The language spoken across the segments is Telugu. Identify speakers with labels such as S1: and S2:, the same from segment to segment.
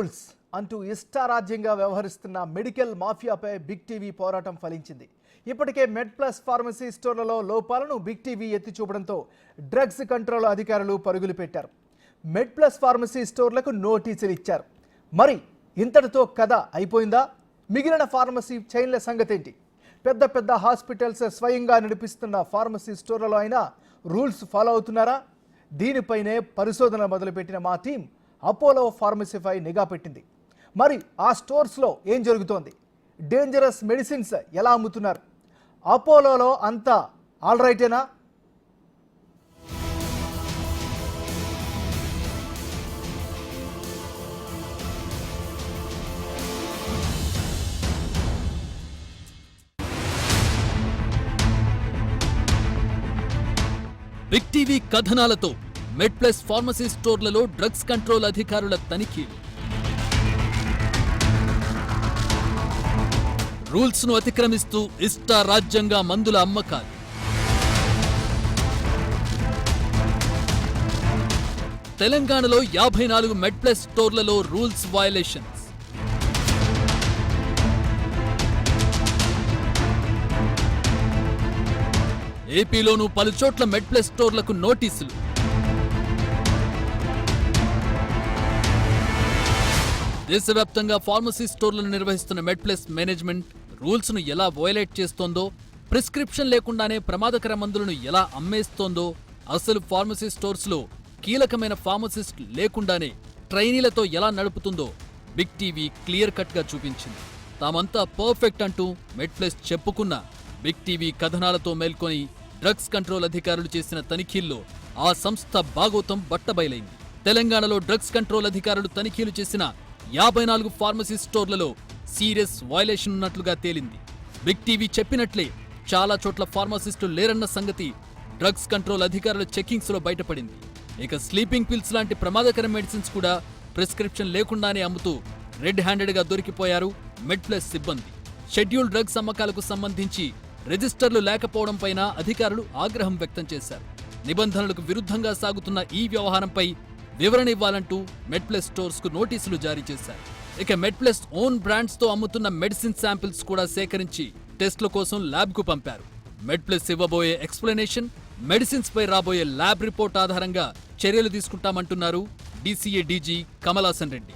S1: రూల్స్ అంటూ ఇష్టారాజ్యంగా వ్యవహరిస్తున్న మెడికల్ మాఫియాపై బిగ్ టీవీ పోరాటం ఫలించింది. ఇప్పటికే మెడ్ ప్లస్ ఫార్మసీ స్టోర్లలో లోపాలను బిగ్ టీవీ ఎత్తి చూపడంతో డ్రగ్స్ కంట్రోల్ అధికారులు పరుగులు పెట్టారు. మెడ్ ప్లస్ ఫార్మసీ స్టోర్లకు నోటీసులు ఇచ్చారు. మరి ఇంతటితో కథ అయిపోయిందా? మిగిలిన ఫార్మసీ చైన్ల సంగతేంటి? పెద్ద పెద్ద హాస్పిటల్స్ స్వయంగా నడిపిస్తున్న ఫార్మసీ స్టోర్లలో అయినా రూల్స్ ఫాలో అవుతున్నారా? దీనిపైనే పరిశోధన మొదలుపెట్టిన మా టీం అపోలో ఫార్మసీపై నిఘా పెట్టింది. మరి ఆ స్టోర్స్లో ఏం జరుగుతోంది? డేంజరస్ మెడిసిన్స్ ఎలా అమ్ముతున్నారు? అపోలోలో అంతా ఆల్ రైటేనా?
S2: బిగ్ టీవీ కథనాలతో మెడ్ ప్లస్ ఫార్మసీ స్టోర్లలో డ్రగ్స్ కంట్రోల్ అధికారుల తనిఖీలు. రూల్స్ ను అతిక్రమిస్తూ ఇష్టారాజ్యంగా మందుల అమ్మకాలు. తెలంగాణలో 54 మెడ్ ప్లస్ స్టోర్లలో రూల్స్ వయలేషన్స్. ఏపీలోనూ పలుచోట్ల మెడ్ ప్లస్ స్టోర్లకు నోటీసులు. దేశవ్యాప్తంగా ఫార్మసీ స్టోర్లను నిర్వహిస్తున్న మెడ్ ప్లస్ మేనేజ్మెంట్ రూల్స్ ను ఎలా వయలేట్ చేస్తోందో, ప్రిస్క్రిప్షన్ లేకుండానే ప్రమాదకర మందులను ఎలా అమ్మేస్తోందో, అసలు ఫార్మసీ స్టోర్స్ లో కీలకమైన ఫార్మసిస్ట్ లేకుండానే ట్రైనీలతో ఎలా నడుపుతుందో బిగ్ టీవీ క్లియర్ కట్ గా చూపించింది. తామంతా పర్ఫెక్ట్ అంటూ మెడ్ ప్లస్ చెప్పుకున్న బిగ్ టీవీ కథనాలతో మేల్కొని డ్రగ్స్ కంట్రోల్ అధికారులు చేసిన తనిఖీల్లో ఆ సంస్థ భాగోతం బట్టబయలైంది. తెలంగాణలో డ్రగ్స్ కంట్రోల్ అధికారులు తనిఖీలు చేసిన 54 ఫార్మసీ స్టోర్లలో సీరియస్ వయలేషన్ ఉన్నట్లుగా తేలింది. బిగ్ టీవీ చెప్పినట్లే చాలా చోట్ల ఫార్మసిస్టులు లేరన్న సంగతి డ్రగ్స్ కంట్రోల్ అధికారుల చెకింగ్స్ లో బయటపడింది. ఇక స్లీపింగ్ పిల్స్ లాంటి ప్రమాదకర మెడిసిన్స్ కూడా ప్రిస్క్రిప్షన్ లేకుండానే అమ్ముతూ రెడ్ హ్యాండెడ్ గా దొరికిపోయారు మెడ్ ప్లస్ సిబ్బంది. షెడ్యూల్ డ్రగ్స్ అమ్మకాలకు సంబంధించి రిజిస్టర్లు లేకపోవడంపైన అధికారులు ఆగ్రహం వ్యక్తం చేశారు. నిబంధనలకు విరుద్ధంగా సాగుతున్న ఈ వ్యవహారంపై వివరణ ఇవ్వాలంటూ మెడ్ ప్లస్ స్టోర్స్ కు నోటీసులు జారీ చేశారు. ఇక మెడ్ ప్లస్ ఓన్ బ్రాండ్స్ తో అమ్ముతున్న మెడిసిన్ శాంపిల్స్ కూడా సేకరించి టెస్ట్ల కోసం ల్యాబ్ కు పంపారు. మెడ్ ప్లస్ ఇవ్వబోయే ఎక్స్ప్లెనేషన్, మెడిసిన్స్ పై రాబోయే ల్యాబ్ రిపోర్ట్ ఆధారంగా చర్యలు తీసుకుంటామంటున్నారు డీసీఏ డీజీ కమలాసన్ రెడ్డి.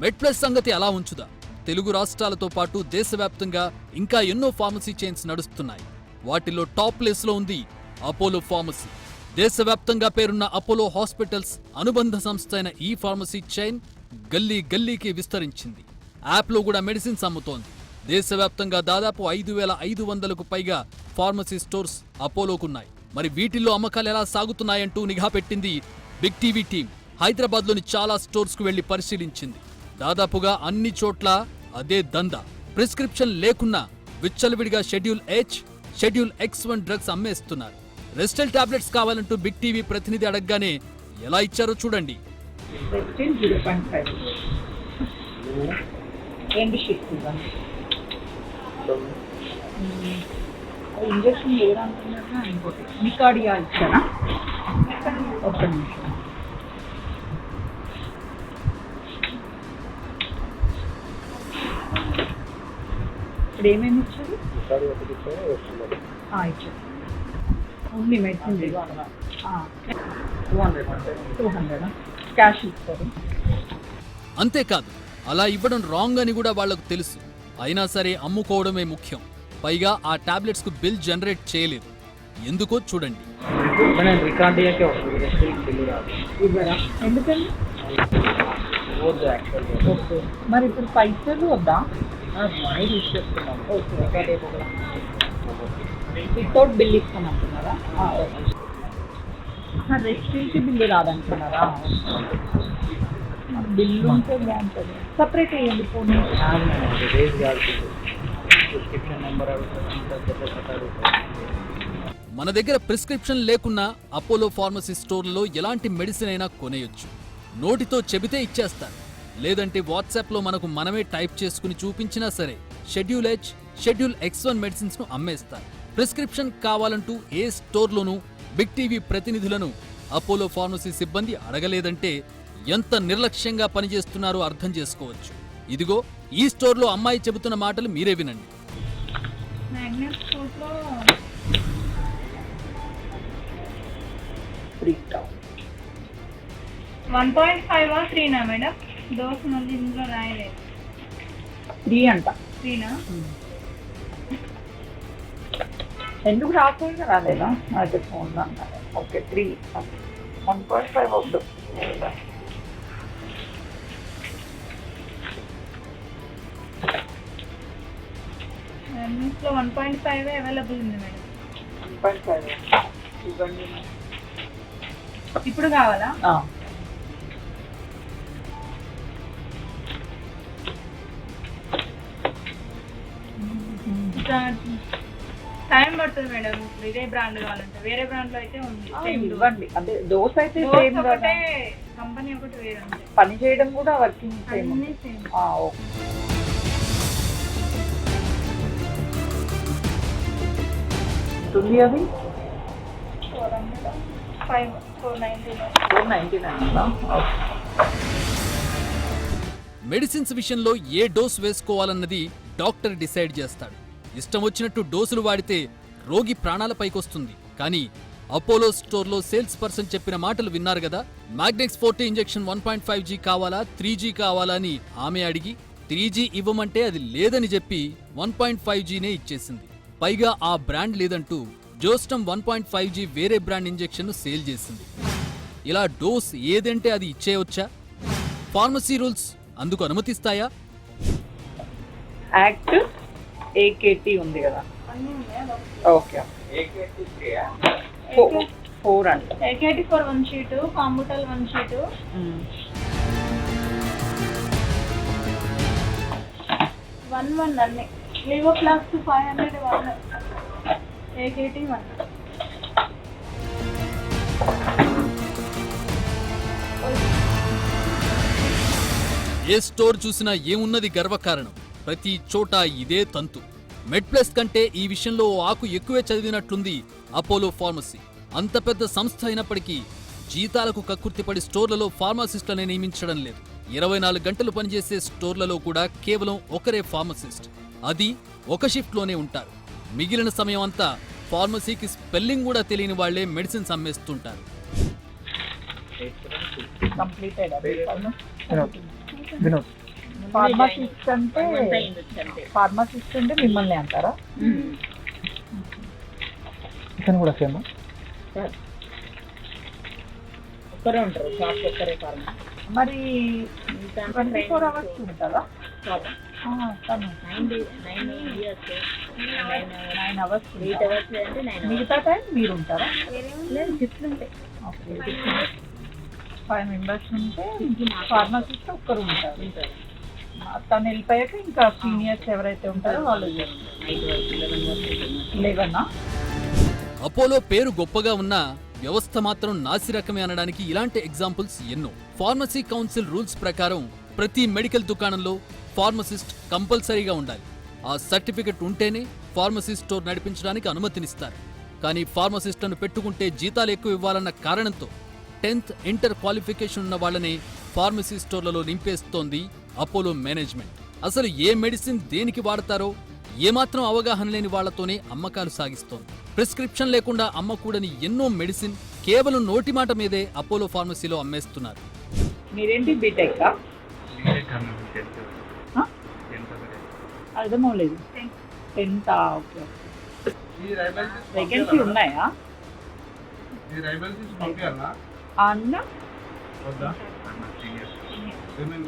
S2: మెడ్ ప్లస్ సంగతి అలా ఉంచుదా? తెలుగు రాష్ట్రాలతో పాటు దేశవ్యాప్తంగా ఇంకా ఎన్నో ఫార్మసీ చైన్స్ నడుస్తున్నాయి. వాటిలో టాప్ ప్లేస్ లో ఉంది అపోలో ఫార్మసీ. దేశవ్యాప్తంగా పేరున్న అపోలో హాస్పిటల్స్ అనుబంధ సంస్థ అయిన ఈ ఫార్మసీ చైన్ గల్లీ గల్లీకి విస్తరించింది. యాప్ లో కూడా మెడిసిన్స్ అమ్ముతోంది. దేశవ్యాప్తంగా దాదాపు 5500కు పైగా ఫార్మసీ స్టోర్స్ అపోలోకున్నాయి. మరి వీటిల్లో అమ్మకాలు ఎలా సాగుతున్నాయంటూ నిఘా పెట్టింది బిగ్ టీవీ టీం. హైదరాబాద్ లోని చాలా స్టోర్స్ కు వెళ్లి పరిశీలించింది. దాదాపుగా అన్ని చోట్ల అదే దందా. ప్రిస్క్రిప్షన్ లేకున్నా విచ్చలవిడిగా schedule H, schedule X1 drugs అమ్మేస్తున్నారు. రెస్టల్ టాబ్లెట్స్ కావాలంటూ బిగ్ టీవీ ప్రతినిధి అడగగానే ఎలా ఇచ్చారో చూడండి.
S3: ఇంజక్షన్ లేదంటున్నా ఇంకోటి నికాడియా ఇచ్చారా? ఒక్క నిమిషం. ఇప్పుడు ఏమేమి ఇచ్చారు? ఇచ్చారు. ఓన్లీ మెడిసిన్ 200 క్యాష్ ఇస్తారు.
S2: అంతేకాదు, అలా ఇవ్వడం రాంగ్ అని కూడా వాళ్లకు తెలుసు. అయినా సరే అమ్ముకోవడమే ముఖ్యం. పైగా ఆ టాబ్లెట్స్ కు బిల్ జనరేట్ చేయలేదు. ఎందుకో చూడండి.
S3: ఎందుకని? మరి ఇప్పుడు పైసలు వద్దా? వితౌట్ బిల్ ఇస్తామంటున్నారా? రెస్ట్కి బిల్లు రాదంటున్నారా? బిల్లు ఉంటే బాగుంటుంది. సపరేట్ అయ్యండి పోనీ.
S2: మన దగ్గర ప్రిస్క్రిప్షన్ లేకున్నా అపోలో ఫార్మసీ స్టోర్లలో ఎలాంటి మెడిసిన్ అయినా కొనేయొచ్చు. నోటితో చెబితే ఇచ్చేస్తారు. లేదంటే వాట్సాప్లో మనకు మనమే టైప్ చేసుకుని చూపించినా సరే schedule H, schedule X1 medicines ను అమ్మేస్తారు. ప్రిస్క్రిప్షన్ కావాలంటూ ఏ స్టోర్లోనూ బిగ్ టీవీ ప్రతినిధులను అపోలో ఫార్మసీ సిబ్బంది అడగలేదంటే ఎంత నిర్లక్ష్యంగా పనిచేస్తున్నారో అర్థం చేసుకోవచ్చు. ఇదిగో ఈ స్టోర్లో అమ్మాయి చెబుతున్న మాటలు మీరే వినండి.
S4: మ్యాగ్నెట్ స్టోర్లో 1.5 3 మేడం? దోశ మళ్ళీ ఇందులో రాయలేదు.
S3: 3 అంట.
S4: 3
S3: ఎందుకు రాకుండా రాలేదా? అయితే ఫోన్ అన్నారు. ఓకే 3 1.5 వద్దు.
S4: మ్యాగ్నెట్స్లో 1.5 అవైలబుల్ ఉంది మేడం.
S3: 1.5 ఇవ్వండి.
S4: ఇప్పుడు కావాలా? టైం పడుతుంది మేడం. ఇదే బ్రాండ్ కావాలంటే వేరే బ్రాండ్ లో అయితే ఉంది.
S3: ఇవ్వండి. అదే దోశ అయితే
S4: దోశ
S3: సేమ్ కదా,
S4: ఒకటే, కంపెనీ ఒకటి వేరే అంతే.
S3: పని చేయడం కూడా వర్కింగ్ సేమ్.
S4: అన్నీ సేమ్.
S3: ఓకే. అది 499.
S2: మెడిసిన్స్ విషయంలో ఏ డోస్ వేసుకోవాలన్నది డాక్టర్ డిసైడ్ చేస్తాడు. ఇష్టం వచ్చినట్టు డోసులు వాడితే రోగి ప్రాణాలపైకొస్తుంది. కానీ అపోలో స్టోర్లో సేల్స్ పర్సన్ చెప్పిన మాటలు విన్నారు కదా. మ్యాగ్నెక్స్ 40 ఇంజెక్షన్ 1.5G కావాలా 3G కావాలా అని ఆమె అడిగి 3G ఇవ్వమంటే అది లేదని చెప్పి 1.5Gనే ఇచ్చేసింది. పైగా ఆ బ్రాండ్ లేదంటూ జోస్టమ్ 1.5G వేరే బ్రాండ్ ఇంజెక్షన్ సేల్ చేసింది. ఇలా డోస్ ఏదంటే అది ఇచ్చేయొచ్చా? ఫార్మసీ రూల్స్ అందుకు అనుమతిస్తాయా?
S3: యాక్ట్ AKT ఉంది కదా.
S4: అన్నీ ఉన్నాయి.
S3: ఓకే. 4 అంట.
S4: AKT for 1 sheet, Combutal 1 sheet. 1 అన్నీ. Levofloxacin 500 1. AKT 1.
S2: ఏ స్టోర్ చూసినా ఏమున్నది గర్వకారణం. ప్రతి చోట ఇదే తంతు. మెడ్ప్లస్ కంటే ఈ విషయంలో ఓ ఆకు ఎక్కువే చదివినట్లుంది అపోలో ఫార్మసీ. అంత పెద్ద సంస్థ అయినప్పటికీ జీతాలకు కక్కుర్తిపడి స్టోర్లలో ఫార్మసిస్టులను నియమించడం లేదు. 24 గంటలు పనిచేసే స్టోర్లలో కూడా కేవలం ఒకరే ఫార్మసిస్ట్. అది ఒక షిఫ్ట్లోనే ఉంటారు. మిగిలిన సమయం అంతా ఫార్మసీకి స్పెల్లింగ్ కూడా తెలియని వాళ్లే మెడిసిన్స్ అమ్మేస్తుంటారు.
S3: ఫార్మసిస్ట్ అంటే మిమ్మల్ని అంటారా?
S5: ఇతను కూడా సేమ్
S3: ఒక్కరే ఉంటారు. షాప్ ఒక్కరే ఫార్మా. మరి 24 hours ఉంటుందా? 9 hours. మిగతా టైం మీరు ఉంటారా?
S4: షిఫ్ట్లు ఉంటాయి.
S3: 5 members ఉంటే ఫార్మసిస్ట్ ఒక్కరు ఉంటారు. తను వెళ్ళిపోయాక ఇంకా సీనియర్స్ ఎవరైతే ఉంటారో వాళ్ళు 11.
S2: అపోలో పేరు గొప్పగా ఉన్నా వ్యవస్థ మాత్రం నాసిరకమే అనడానికి ఇలాంటి ఎగ్జాంపుల్స్ ఎన్నో. ఫార్మసీ కౌన్సిల్ రూల్స్ ప్రకారం ప్రతి మెడికల్ దుకాణంలో ఫార్మసిస్ట్ కంపల్సరీగా ఉండాలి. ఆ సర్టిఫికెట్ ఉంటేనే ఫార్మసీ స్టోర్ నడిపించడానికి అనుమతినిస్తారు. కానీ ఫార్మసిస్టులను పెట్టుకుంటే జీతాలు ఎక్కువ ఇవ్వాలన్న కారణంతో 10th ఇంటర్ క్వాలిఫికేషన్ ఉన్న వాళ్ళని ఫార్మసీ స్టోర్లలో నింపేస్తోంది అపోలో మేనేజ్మెంట్. అసలు ఏ మెడిసిన్ దేనికి వాడతారో ఏమాత్రం అవగాహన లేని వాళ్లతోనే అమ్మకాలు సాగిస్తోంది. ప్రిస్క్రిప్షన్ లేకుండా అమ్మకూడని ఎన్నో మెడిసిన్ కేవలం నోటి మాట మీదే అపోలో ఫార్మసీలో అమ్మేస్తున్నారు.
S3: మీరేంటి బీటెక్? అర్థమవలేదు. 10th. ఓకే. వేకెన్సీ ఉన్నాయా అన్న?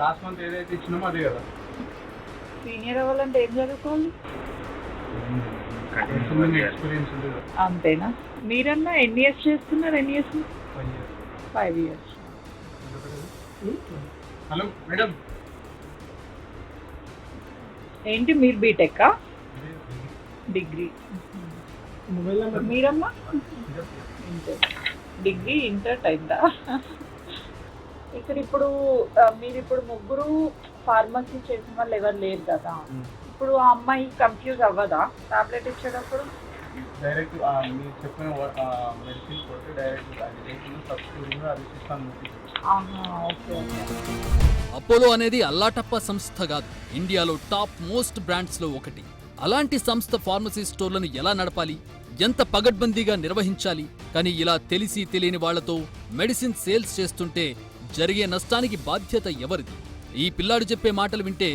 S5: లాస్ట్ మంత్ ఏదైతే ఇచ్చినామో అదే కదా.
S3: సీనియర్ అవ్వాలంటే ఏం చదువుకోవాలి?
S5: ఎక్స్పీరియన్స్ ఉంది.
S3: అంతేనా? మీరన్నా ఎన్ని ఇయర్స్ చేస్తున్నారు? 5 years.
S5: హలో మేడం,
S3: ఏంటి మీరు బీటెక్కా? డిగ్రీ. మీరమ్మా? ఇంటర్. డిగ్రీ ఇంటర్ అయిందా? ఇక్కడ ఇప్పుడు మీరు ఇప్పుడు ముగ్గురు ఫార్మసీ చేసిన వాళ్ళు ఎవరు లేరు కదా. ఇప్పుడు ఆ అమ్మాయి కన్ఫ్యూజ్ అవ్వదా టాబ్లెట్ ఇచ్చేటప్పుడు?
S5: డైరెక్ట్ మీరు చెప్పిన మెడిసిన్ కొట్టి డైరెక్ట్ అది లేకుండా సబ్స్టిట్యూట్ అది సిస్టమ్
S3: ఓకే ఓకే.
S2: అపోలో అనేది అల్లాటప్ప సంస్థ కాదు, ఇండియాలో టాప్ మోస్ట్ బ్రాండ్స్ లో ఒకటి. అలాంటి సంస్థ ఫార్మసీ స్టోర్లను ఎలా నడపాలి, ఎంత పగడ్బందీగా నిర్వహించాలి? కానీ ఇలా తెలిసి తెలియని వాళ్లతో మెడిసిన్ సేల్స్ చేస్తుంటే జరిగే నష్టానికి బాధ్యత ఎవరిది? ఈ పిల్లాడు చెప్పే మాటలు వింటే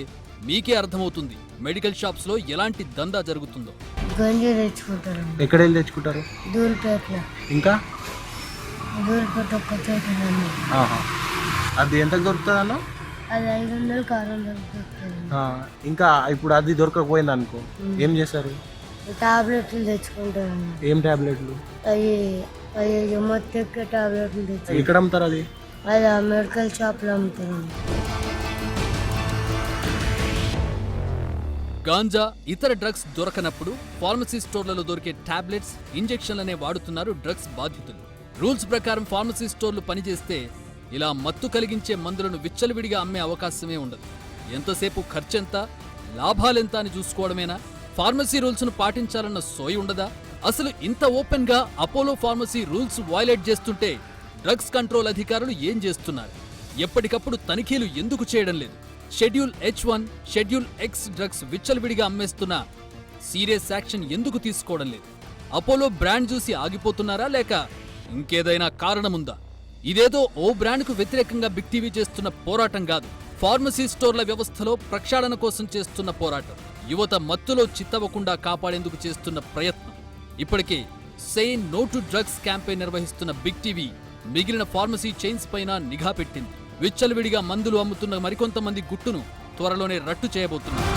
S2: మీకే అర్థమవుతుంది మెడికల్ షాప్స్ లో ఎలాంటి దందా జరుగుతుందో.
S6: గంజి తెచ్చుకుంటారు,
S5: ఎక్కడ వెళ్ళి తెచ్చుకుంటారు?
S6: దూల్పేటలో.
S5: ఇంకా
S6: దూల్పేట ఒక్క చోట ఉంది.
S5: అది ఎంతకు దొరుకుతుంది అన్న?
S6: అది 500 600 దొరుకుతుంది.
S5: ఇంకా ఇప్పుడు అది దొరకకపోయింది అనుకో, ఏం చేస్తారు?
S6: టాబ్లెట్లు తెచ్చుకుంటారు.
S5: ఏం టాబ్లెట్లు?
S6: అవి మొత్తం టాబ్లెట్లు తెచ్చు.
S5: ఎక్కడ అమ్ముతారు అది?
S6: అది ఆ మెడికల్ షాప్లో అమ్ముతారు.
S2: గాంజా, ఇతర డ్రగ్స్ దొరకనప్పుడు ఫార్మసీ స్టోర్లలో దొరికే టాబ్లెట్స్, ఇంజెక్షన్లనే వాడుతున్నారు డ్రగ్స్ బాధితులు. రూల్స్ ప్రకారం ఫార్మసీ స్టోర్లు పనిచేస్తే ఇలా మత్తు కలిగించే మందులను విచ్చలవిడిగా అమ్మే అవకాశమే ఉండదు. ఎంతసేపు ఖర్చెంత, లాభాలెంత అని చూసుకోవడమేనా? ఫార్మసీ రూల్స్ ను పాటించాలన్న సోయి ఉండదా? అసలు ఇంత ఓపెన్ గా అపోలో ఫార్మసీ రూల్స్ వయలేట్ చేస్తుంటే డ్రగ్స్ కంట్రోల్ అధికారులు ఏం చేస్తున్నారు? ఎప్పటికప్పుడు తనిఖీలు ఎందుకు చేయడం లేదు? Schedule H1, schedule X drugs విచ్చలవిడిగా అమ్మేస్తున్నా సీరియస్ యాక్షన్ ఎందుకు తీసుకోవడం లేదు? అపోలో బ్రాండ్ చూసి ఆగిపోతున్నారా, లేక ఇంకేదైనా కారణముందా? ఇదేదో ఓ బ్రాండ్కు వ్యతిరేకంగా బిగ్ టీవీ చేస్తున్న పోరాటం కాదు, ఫార్మసీ స్టోర్ల వ్యవస్థలో ప్రక్షాళన కోసం చేస్తున్న పోరాటం, యువత మత్తులో చిత్తవకుండా కాపాడేందుకు చేస్తున్న ప్రయత్నం. ఇప్పటికే say no to drugs campaign నిర్వహిస్తున్న బిగ్ టీవీ మిగిలిన ఫార్మసీ చైన్స్ పైన నిఘా పెట్టింది. విచ్చలవిడిగా మందులు అమ్ముతున్న మరికొంతమంది గుట్టును త్వరలోనే రట్టు చేయబోతున్నారు.